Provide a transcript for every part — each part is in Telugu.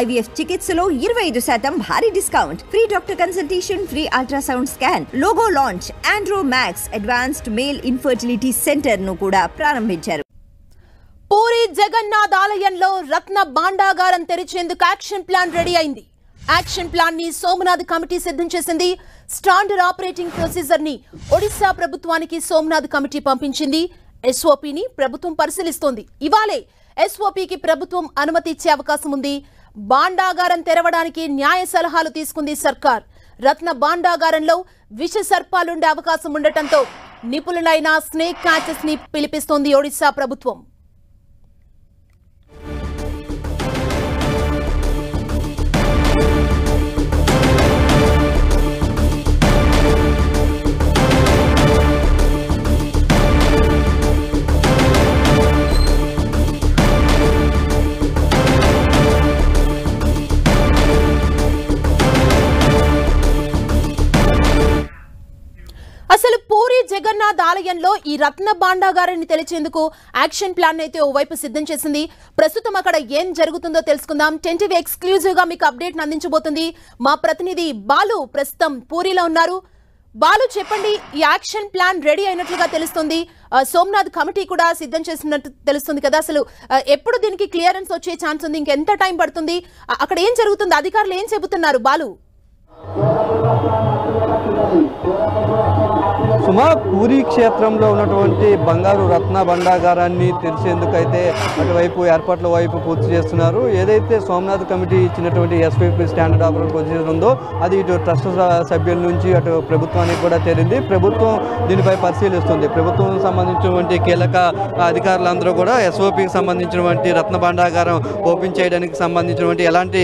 IVF చికిత్సలో 25% భారీ discount, free doctor consultation, free ultrasound scan, logo launch, Andro max advanced male infertility centre ను కూడా ప్రారంభించారు. పూరి జగన్నాథ్ ఆలయంలో రత్న భాండాగారం తెరిచేందుకు యాక్షన్ ప్లాన్ రెడీ అయింది. యాక్షన్ ప్లాన్ ని సోమనాథ్ కమిటీ సిద్ధం చేసింది. స్టాండర్డ్ ఆపరేటింగ్ ప్రొసీజర్ ని ఒడిశా ప్రభుత్వానికి సోమనాథ్ కమిటీ పంపించింది. ఎస్ఓపిని ప్రభుత్వం పరిశీలిస్తోంది. ఇవాళే ఎస్ఓపికి ప్రభుత్వం అనుమతి ఇచ్చే అవకాశం ఉంది. భాండాగారం తెరవడానికి న్యాయ సలహాలు తీసుకుంది సర్కార్. రత్న భాండాగారంలో విష సర్పాలుండే అవకాశం ఉండటంతో నిపుణులైన స్నేక్ క్యాచర్స్ ని పిలిపిస్తోంది ఒడిశా ప్రభుత్వం. అసలు పూరి జగన్నాథ్ ఆలయంలో ఈ రత్న భాండాగారాన్ని తెరిచేందుకు యాక్షన్ ప్లాన్ అయితే ఓవైపు సిద్ధం చేసింది. ప్రస్తుతం అక్కడ ఏం జరుగుతుందో తెలుసుకుందాం. 10TV ఎక్స్క్లూజివ్ గా మీకు అప్డేట్ అందించబోతుంది మా ప్రతినిధి బాలు. ప్రస్తుతం పూరిలో ఉన్నారు. బాలు, చెప్పండి, ఈ యాక్షన్ ప్లాన్ రెడీ అయినట్లుగా తెలుస్తుంది. సోమనాథ్ కమిటీ కూడా సిద్ధం చేసినట్టు తెలుస్తుంది కదా. అసలు ఎప్పుడు దీనికి క్లియరెన్స్ వచ్చే ఛాన్స్ ఉంది? ఇంకెంత టైం పడుతుంది? అక్కడ ఏం జరుగుతుంది? అధికారులు ఏం చెబుతున్నారు బాలు? సుమా, పూరి క్షేత్రంలో ఉన్నటువంటి బంగారు రత్న భాండాగారాన్ని తెరిచేందుకైతే అటువైపు ఏర్పాట్ల వైపు పూర్తి చేస్తున్నారు. ఏదైతే సోమనాథ్ కమిటీ ఇచ్చినటువంటి ఎస్పీపీ స్టాండర్డ్ ఆపరేటింగ్ ప్రొసీజర్ ఉందో అది ఇటు ట్రస్ట్ సభ్యుల నుంచి అటు ప్రభుత్వానికి కూడా చేరింది. ప్రభుత్వం దీనిపై పరిశీలిస్తుంది. ప్రభుత్వం సంబంధించినటువంటి కీలక అధికారులందరూ కూడా ఎస్ఓపికి సంబంధించినటువంటి రత్న భాండాగారం ఓపెన్ చేయడానికి సంబంధించినటువంటి ఎలాంటి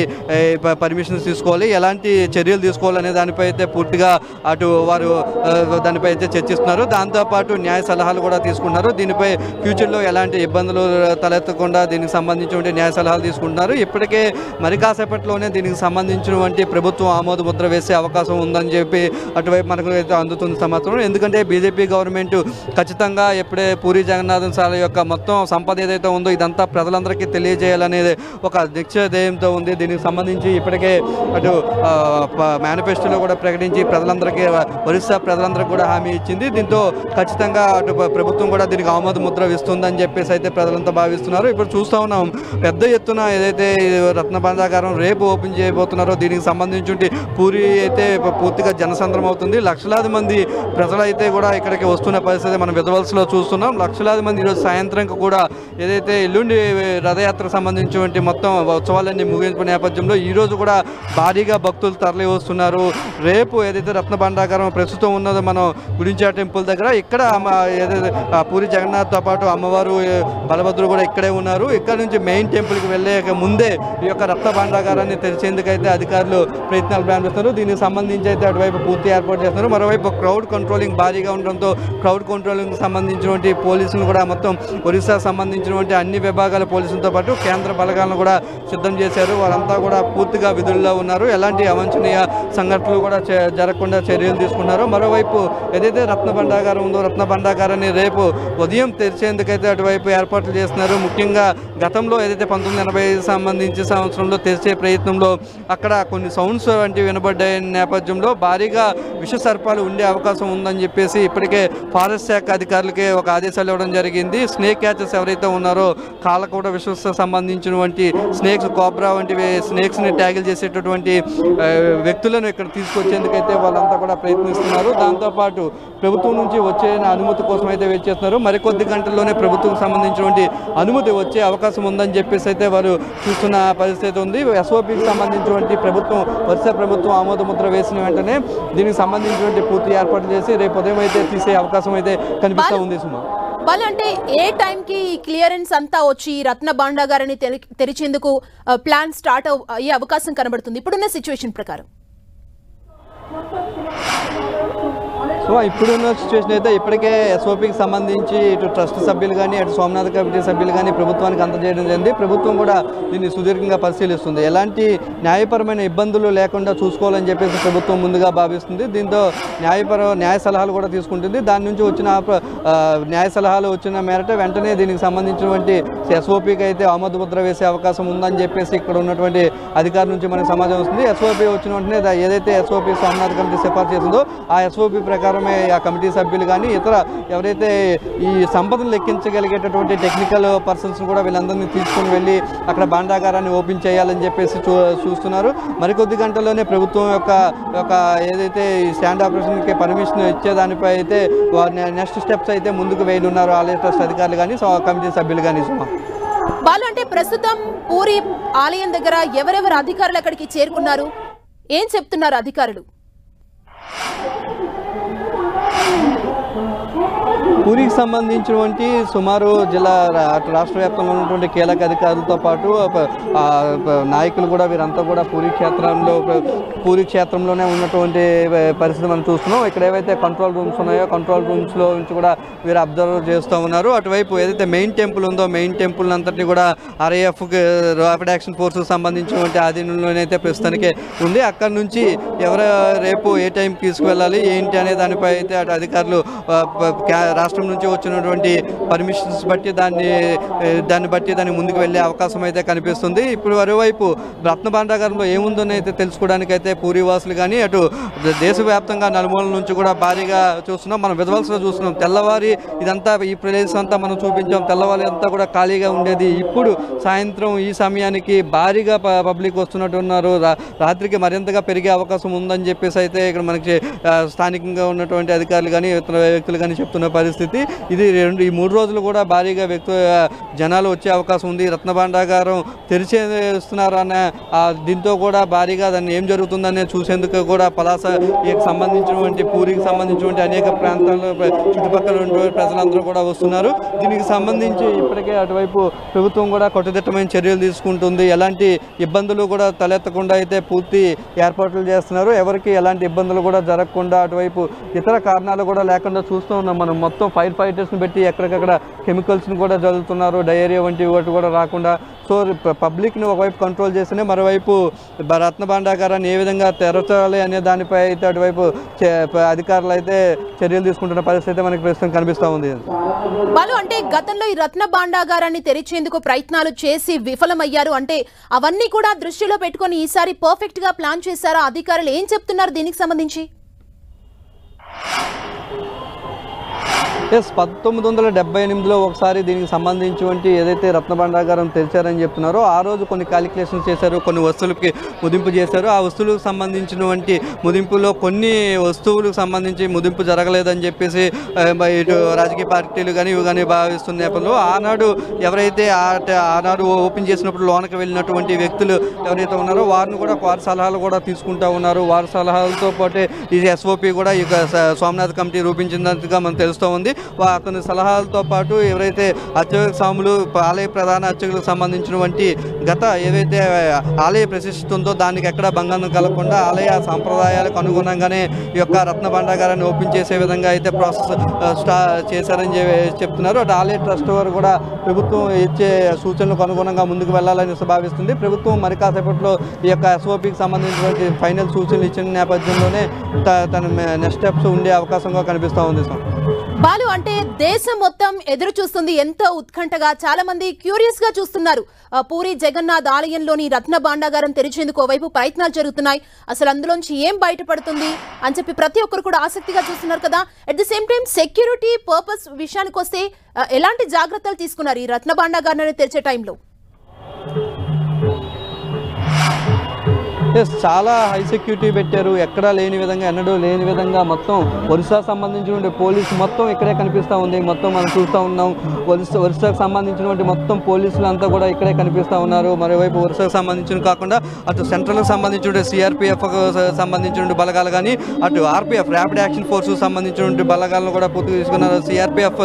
పర్మిషన్స్ తీసుకోవాలి, ఎలాంటి చర్యలు తీసుకోవాలనే దానిపై అయితే పూర్తిగా అటు వారు దానిపై అయితే చర్చిస్తున్నారు. దాంతోపాటు న్యాయ సలహాలు కూడా తీసుకుంటున్నారు. దీనిపై ఫ్యూచర్లో ఎలాంటి ఇబ్బందులు తలెత్తకుండా దీనికి సంబంధించిన న్యాయ సలహాలు తీసుకుంటున్నారు. ఇప్పటికే మరి కాసేపట్లోనే దీనికి సంబంధించినటువంటి ప్రభుత్వం ఆమోద ముద్ర వేసే అవకాశం ఉందని చెప్పి అటువైపు మనకు అయితే అందుతుంది సమాచారం. ఎందుకంటే బీజేపీ గవర్నమెంట్ ఖచ్చితంగా ఎప్పుడే పూరి జగన్నాథ్ శాల యొక్క మొత్తం సంపద ఏదైతే ఉందో ఇదంతా ప్రజలందరికీ తెలియజేయాలనేది ఒక నిశ్చయధ్యేయంతో ఉంది. దీనికి సంబంధించి ఇప్పటికే అటు మేనిఫెస్టోలో కూడా ప్రకటించి ప్రజలందరికీ, ఒరిస్సా ప్రజలందరికీ కూడా హామీ ఇచ్చింది. దీంతో ఖచ్చితంగా అటు ప్రభుత్వం కూడా దీనికి ఆమోద ముద్ర ఇస్తుందని చెప్పేసి అయితే ప్రజలంతా భావిస్తున్నారు. ఇప్పుడు చూస్తూ ఉన్నాం పెద్ద ఎత్తున ఏదైతే రత్న భాండాగారం రేపు ఓపెన్ చేయబోతున్నారో దీనికి సంబంధించి పూరి అయితే పూర్తిగా జనసంద్రం అవుతుంది. లక్షలాది మంది ప్రజలైతే కూడా ఇక్కడికి వస్తున్న పరిస్థితి మనం విజువల్స్లో చూస్తున్నాం. లక్షలాది మంది ఈరోజు సాయంత్రం కూడా ఏదైతే ఎల్లుండి రథయాత్రకు సంబంధించినటువంటి మొత్తం ఉత్సవాలన్నీ ముగించిన నేపథ్యంలో ఈరోజు కూడా భారీగా భక్తులు తరలి వస్తున్నారు. రేపు ఏదైతే రత్న భాండాగారం ప్రస్తుతం ఉన్నదో మనం గుడించా టెంపుల్ దగ్గర, ఇక్కడ ఏదైతే పూరి జగన్నాథ్తో పాటు అమ్మవారు బలభద్రుడు కూడా ఇక్కడే ఉన్నారు. ఇక్కడ నుంచి మెయిన్ టెంపుల్కి వెళ్ళే ముందే ఈ యొక్క రత్న భాండాగారాన్ని తెరిచేందుకైతే అధికారులు ప్రయత్నాలు ప్రారంభిస్తున్నారు. దీనికి సంబంధించి అయితే అటువైపు పూర్తి ఏర్పాటు చేస్తున్నారు. మరోవైపు క్రౌడ్ కంట్రోలింగ్ భారీగా ఉండడంతో క్రౌడ్ కంట్రోలింగ్ సంబంధించినటువంటి పోలీసులు కూడా మొత్తం ఒరిస్సా సంబంధించినటువంటి అన్ని విభాగాల పోలీసులతో పాటు కేంద్ర బలగాలను కూడా సిద్ధం చేశారు. వారంతా కూడా పూర్తిగా విధుల్లో ఉన్నారు. ఎలాంటి అవాంఛనీయ సంఘటనలు కూడా జరగకుండా చర్యలు తీసుకున్నారు. మరోవైపు ఏదైతే రత్న భాండాగారం ఉందో రత్న భాండాగారాన్ని రేపు ఉదయం తెరిచేందుకైతే అటువైపు ఏర్పాట్లు చేస్తున్నారు. ముఖ్యంగా గతంలో ఏదైతే 1985 సంబంధించి సంవత్సరంలో తెరిచే ప్రయత్నంలో అక్కడ కొన్ని సౌండ్స్ వంటివి వినబడ్డాయి నేపథ్యంలో భారీగా విష సర్పాలు ఉండే అవకాశం ఉందని చెప్పేసి ఇప్పటికే ఫారెస్ట్ శాఖ అధికారులకే ఒక ఆదేశాలు ఇవ్వడం జరిగింది. స్నేక్ క్యాచర్స్ ఎవరైతే ఉన్నారో కాళ్ళకూడ విష సంబంధించినటువంటి స్నేక్స్, కోబ్రా వంటివి స్నేక్స్ని ట్యాగిల్ చేసేటటువంటి వ్యక్తులను ఇక్కడ తీసుకొచ్చేందుకైతే వాళ్ళంతా కూడా ప్రయత్నిస్తున్నారు. దాంతోపాటు ప్రభుత్వం నుంచి వచ్చే అనుమతి కోసం అయితే వెయిట్ చేస్తున్నారు. మరికొద్ది గంటల్లోనే ప్రభుత్వం సంబంధించినటువంటి అనుమతి వచ్చే అవకాశం ఉందని చెప్పేసి అయితే వారు చూస్తున్న పరిస్థితి ఉంది. ఎస్ఓపికి సంబంధించినటువంటి ప్రభుత్వం ఒరిస్సా ప్రభుత్వం ఆమోద ముద్ర వేసిన వెంటనే దీనికి సంబంధించినటువంటి పూర్తి ఏర్పాట్లు చేసి రేపు ఉదయం అయితే తీసే అవకాశం అయితే కనిపిస్తూ ఉంది. సుమా, అంటే ఏ టైంకి క్లియరెన్స్ అంతా వచ్చి రత్న భాండాగారాన్ని తెరిచేందుకు ప్లాన్ స్టార్ట్ అయ్యే అవకాశం కనబడుతుంది ఇప్పుడున్న సిచ్యువేషన్ ప్రకారం? సో ఇప్పుడున్న సిచ్యువేషన్ అయితే ఇప్పటికే ఎస్ఓపికి సంబంధించి ఇటు ట్రస్ట్ సభ్యులు కానీ అటు సోమనాథ్ కమిటీ సభ్యులు కానీ ప్రభుత్వానికి అందజేయడం జరిగింది. ప్రభుత్వం కూడా దీన్ని సుదీర్ఘంగా పరిశీలిస్తుంది. ఎలాంటి న్యాయపరమైన ఇబ్బందులు లేకుండా చూసుకోవాలని చెప్పేసి ప్రభుత్వం ముందుగా భావిస్తుంది. దీంతో న్యాయ సలహాలు కూడా తీసుకుంటుంది. దాని నుంచి వచ్చిన న్యాయ సలహాలు వచ్చిన మేరట వెంటనే దీనికి సంబంధించినటువంటి ఎస్ఓపికి అయితే ఆమోద ముద్ర వేసే అవకాశం ఉందని చెప్పేసి ఇక్కడ ఉన్నటువంటి అధికారుల నుంచి మనకు సమాచారం వస్తుంది. ఎస్ఓపి వచ్చిన వెంటనే ఏదైతే ఎస్ఓపి సోమనాథ్ కమిటీ సిఫార్సు చేసిందో ఆ ఎస్ఓపి ప్రకారమే ఆ కమిటీ సభ్యులు కానీ ఇతర ఎవరైతే ఈ సంపదను లెక్కించగలిగేటటువంటి టెక్నికల్ పర్సన్స్ కూడా వీళ్ళందరినీ తీసుకుని వెళ్ళి అక్కడ భాండాగారాన్ని ఓపెన్ చేయాలని చెప్పేసి చూస్తున్నారు. మరికొద్ది గంటల్లోనే ప్రభుత్వం యొక్క ఏదైతే ఈ స్టాండ్ ఆపరేషన్కి పర్మిషన్ ఇచ్చేదానిపై అయితే నెక్స్ట్ స్టెప్స్ అయితే ముందుకు వేయనున్నారు ఆలయ ట్రస్ట్ అధికారులు కానీ కమిటీ సభ్యులు కానీ. వాళ్ళు అంటే ప్రస్తుతం పూరి ఆలయం దగ్గర ఎవరెవరు అధికారులు అక్కడికి చేరుకున్నారు, ఏం చెప్తున్నారు అధికారులు? పూరికి సంబంధించినటువంటి సుమారు జిల్లా రాష్ట్ర వ్యాప్తంలో ఉన్నటువంటి కీలక అధికారులతో పాటు నాయకులు కూడా వీరంతా కూడా పూరి క్షేత్రంలోనే ఉన్నటువంటి పరిస్థితి మనం చూస్తున్నాం. ఇక్కడ ఏవైతే కంట్రోల్ రూమ్స్ ఉన్నాయో కంట్రోల్ రూమ్స్లో నుంచి కూడా వీరు అబ్జర్వ్ చేస్తూ ఉన్నారు. అటువైపు ఏదైతే మెయిన్ టెంపుల్ ఉందో మెయిన్ టెంపుల్ అంతటి కూడా RAF ర్యాపిడ్ యాక్షన్ ఫోర్స్కి సంబంధించినటువంటి ఆధీనంలోనైతే ప్రస్తుతానికి ఉంది. అక్కడి నుంచి ఎవరు రేపు ఏ టైంకి తీసుకువెళ్ళాలి ఏంటి అనే దానిపై అయితే అటు అధికారులు రాష్ట్రం నుంచి వచ్చినటువంటి పర్మిషన్స్ బట్టి దాన్ని ముందుకు వెళ్ళే అవకాశం అయితే కనిపిస్తుంది. ఇప్పుడు మరోవైపు రత్న భాండాగారంలో ఏముందని అయితే తెలుసుకోవడానికి అయితే పూరి వాసులు కానీ అటు దేశవ్యాప్తంగా నలుమూలల నుంచి కూడా భారీగా చూస్తున్నాం. మనం విజువల్స్లో చూస్తున్నాం. తెల్లవారి ఇదంతా ఈ ప్రదేశం అంతా మనం చూపించాం. తెల్లవారి అంతా కూడా ఖాళీగా ఉండేది. ఇప్పుడు సాయంత్రం ఈ సమయానికి భారీగా పబ్లిక్ వస్తున్నట్టు ఉన్నారు. రాత్రికి మరింతగా పెరిగే అవకాశం ఉందని చెప్పేసి అయితే ఇక్కడ మనకి స్థానికంగా ఉన్నటువంటి అధికారులు కానీ ఇతర వ్యక్తులు కానీ చెప్తున్న పరిస్థితి. ఇది ఈ 3 రోజులు కూడా భారీగా జనాలు వచ్చే అవకాశం ఉంది. రత్న భాండాగారం తెరిచేస్తున్నారు అనే దీంతో కూడా భారీగా దాన్ని ఏం జరుగుతుందనే చూసేందుకు కూడా పలాసకి సంబంధించినటువంటి పూరికి సంబంధించినటువంటి అనేక ప్రాంతాల్లో చుట్టుపక్కల ఉన్నటువంటి ప్రజలందరూ కూడా వస్తున్నారు. దీనికి సంబంధించి ఇప్పటికే అటువైపు ప్రభుత్వం కూడా కట్టుదిట్టమైన చర్యలు తీసుకుంటుంది. ఎలాంటి ఇబ్బందులు కూడా తలెత్తకుండా అయితే పూర్తి ఏర్పాట్లు చేస్తున్నారు. ఎవరికి ఎలాంటి ఇబ్బందులు కూడా జరగకుండా అటువైపు ఇతర కారణాలు కూడా లేకుండా చూస్తూ ఉన్నాం. మనం మొత్తం ఫైర్ ఫైటర్స్ని పెట్టి ఎక్కడికక్కడ కెమికల్స్ని కూడా చదువుతున్నారు. డయేరియా వంటి వాటి కూడా రాకుండా. సో పబ్లిక్ని ఒకవైపు కంట్రోల్ చేస్తేనే మరోవైపు రత్న భాండాగారాన్ని ఏ విధంగా తెరచాలి అనే దానిపై అయితే అటువైపు అధికారులు అయితే చర్యలు తీసుకుంటున్న పరిస్థితి మనకి ప్రస్తుతం కనిపిస్తూ ఉంది. వాళ్ళు అంటే గతంలో ఈ రత్న భాండాగారాన్ని తెరిచేందుకు ప్రయత్నాలు చేసి విఫలమయ్యారు. అంటే అవన్నీ కూడా దృష్టిలో పెట్టుకొని ఈసారి పర్ఫెక్ట్ గా ప్లాన్ చేశారా? అధికారులు ఏం చెప్తున్నారు దీనికి సంబంధించి? 1978లో ఒకసారి దీనికి సంబంధించి ఏదైతే రత్న భాండాగారం తెరిచారని చెప్తున్నారో ఆ రోజు కొన్ని క్యాలిక్యులేషన్స్ చేశారు. కొన్ని వస్తువులకి ముదింపు చేశారు. ఆ వస్తువులకు సంబంధించినటువంటి ముదింపులో కొన్ని వస్తువులకు సంబంధించి ముదింపు జరగలేదని చెప్పేసి ఇటు రాజకీయ పార్టీలు కానీ ఇవి కానీ భావిస్తున్న నేపథ్యంలో ఆనాడు ఎవరైతే ఆనాడు ఓపెన్ చేసినప్పుడు లోనకి వెళ్ళినటువంటి వ్యక్తులు ఎవరైతే ఉన్నారో వారిని కూడా వారి సలహాలు కూడా తీసుకుంటూ ఉన్నారు. వారి సలహాలతో పాటు ఈ SOP కూడా ఈ సోమనాథ్ కమిటీ రూపించినట్టుగా మనకు తెలుస్తూ ఉంది. అతని సలహాలతో పాటు ఎవరైతే అర్చక స్వాములు ఆలయ ప్రధాన అర్చకులకు సంబంధించినటువంటి గత ఏదైతే ఆలయ ప్రతిష్ఠ ఉందో దానికి ఎక్కడ భంగం కలగకుండా ఆలయ సాంప్రదాయాలకు అనుగుణంగానే ఈ యొక్క రత్న భాండాగారాన్ని ఓపెన్ చేసే విధంగా అయితే ప్రాసెస్ చేశారని చెప్తున్నారు. అటు ఆలయ ట్రస్ట్ వారు కూడా ప్రభుత్వం ఇచ్చే సూచనలకు అనుగుణంగా ముందుకు వెళ్ళాలని భావిస్తుంది. ప్రభుత్వం మరి కాసేపట్లో ఈ యొక్క SOPకి సంబంధించినటువంటి ఫైనల్ సూచనలు ఇచ్చిన నేపథ్యంలోనే తన నెక్స్ట్ స్టెప్స్ ఉండే అవకాశంగా కనిపిస్తూ ఉంది. బాలు అంటే దేశం మొత్తం ఎదురు చూస్తుంది ఎంతో ఉత్కంఠగా. చాలా మంది క్యూరియస్ గా చూస్తున్నారు. పూరి జగన్నాథ్ ఆలయంలోని రత్న భాండాగారం తెరిచేందుకు ఓవైపు ప్రయత్నాలు జరుగుతున్నాయి. అసలు అందులోంచి ఏం బయటపడుతుంది అని చెప్పి ప్రతి ఒక్కరు కూడా ఆసక్తిగా చూస్తున్నారు కదా. At the same time security purpose విషయానికి వస్తే ఎలాంటి జాగ్రత్తలు తీసుకున్నారు ఈ రత్న భాండాగారాన్ని తెరిచే టైంలో? చాలా హై సెక్యూరిటీ పెట్టారు. ఎక్కడా లేని విధంగా ఎన్నడూ లేని విధంగా మొత్తం ఒరిస్సా సంబంధించిన పోలీసు మొత్తం ఇక్కడే కనిపిస్తూ ఉంది. మొత్తం మనం చూస్తూ ఉన్నాం. ఒరిస్సాకు సంబంధించినటువంటి మొత్తం పోలీసులు అంతా కూడా ఇక్కడే కనిపిస్తూ ఉన్నారు. మరోవైపు ఒరిస్సాకు సంబంధించిన కాకుండా అటు సెంట్రల్కి సంబంధించిన CRPF సంబంధించిన బలగాలు కానీ అటు RPF ర్యాపిడ్ యాక్షన్ ఫోర్స్కు సంబంధించినటువంటి బలగాలను కూడా పూర్తిగా తీసుకున్నారు. CRPF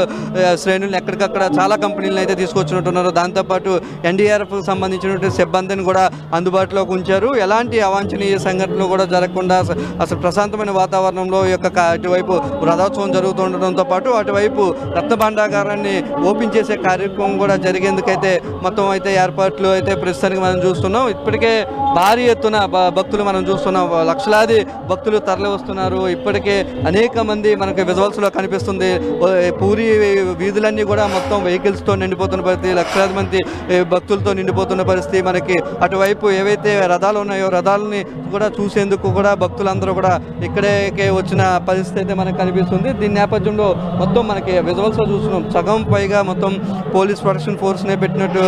శ్రేణులను ఎక్కడికక్కడ చాలా కంపెనీలను అయితే తీసుకొచ్చినట్టున్నారు. దాంతోపాటు NDRFకు సంబంధించినటువంటి సిబ్బందిని కూడా అందుబాటులోకి ఉంచారు. ఎలాంటి అవాంఛనీయ సంఘటనలు కూడా జరగకుండా అసలు ప్రశాంతమైన వాతావరణంలో ఈ యొక్క అటువైపు రథోత్సవం జరుగుతుండడంతో పాటు అటువైపు రత్న భాండాగారాన్ని ఓపెన్ చేసే కార్యక్రమం కూడా జరిగేందుకైతే మొత్తం అయితే ఏర్పాట్లు అయితే ప్రస్తుతానికి మనం చూస్తున్నాం. ఇప్పటికే భారీ ఎత్తున భక్తులు మనం చూస్తున్నాం, లక్షలాది భక్తులు తరలి వస్తున్నారు. ఇప్పటికే అనేక మంది మనకి విజువల్స్లో కనిపిస్తుంది. పూరి వీధులన్నీ కూడా మొత్తం వెహికల్స్తో నిండిపోతున్న పరిస్థితి, లక్షలాది మంది భక్తులతో నిండిపోతున్న పరిస్థితి. మనకి అటువైపు ఏవైతే రథాలు ఉన్నాయో రథాలని కూడా చూసేందుకు కూడా భక్తులందరూ కూడా ఇక్కడికే వచ్చిన పరిస్థితి అయితే మనకు కనిపిస్తుంది. దీని నేపథ్యంలో మొత్తం మనకి విజువల్స్లో చూస్తున్నాం, సగం పైగా మొత్తం పోలీస్ ప్రొటెక్షన్ ఫోర్స్నే పెట్టినట్టు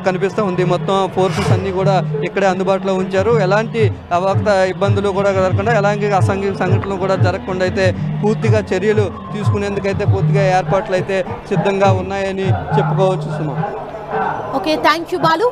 కనిపిస్తూ ఉంది. మొత్తం ఫోర్సెస్ అన్నీ కూడా ఇక్కడే అందుబాటులో ఉంచారు. ఎలాంటి అవకత ఇబ్బందులు కూడా జరగకుండా, ఎలాంటి అసాంఘిక సంఘటనలు కూడా జరగకుండా అయితే పూర్తిగా చర్యలు తీసుకునేందుకైతే పూర్తిగా ఏర్పాట్లు అయితే సిద్ధంగా ఉన్నాయని చెప్పుకోవచ్చు. Suma. Okay, thank you Balu.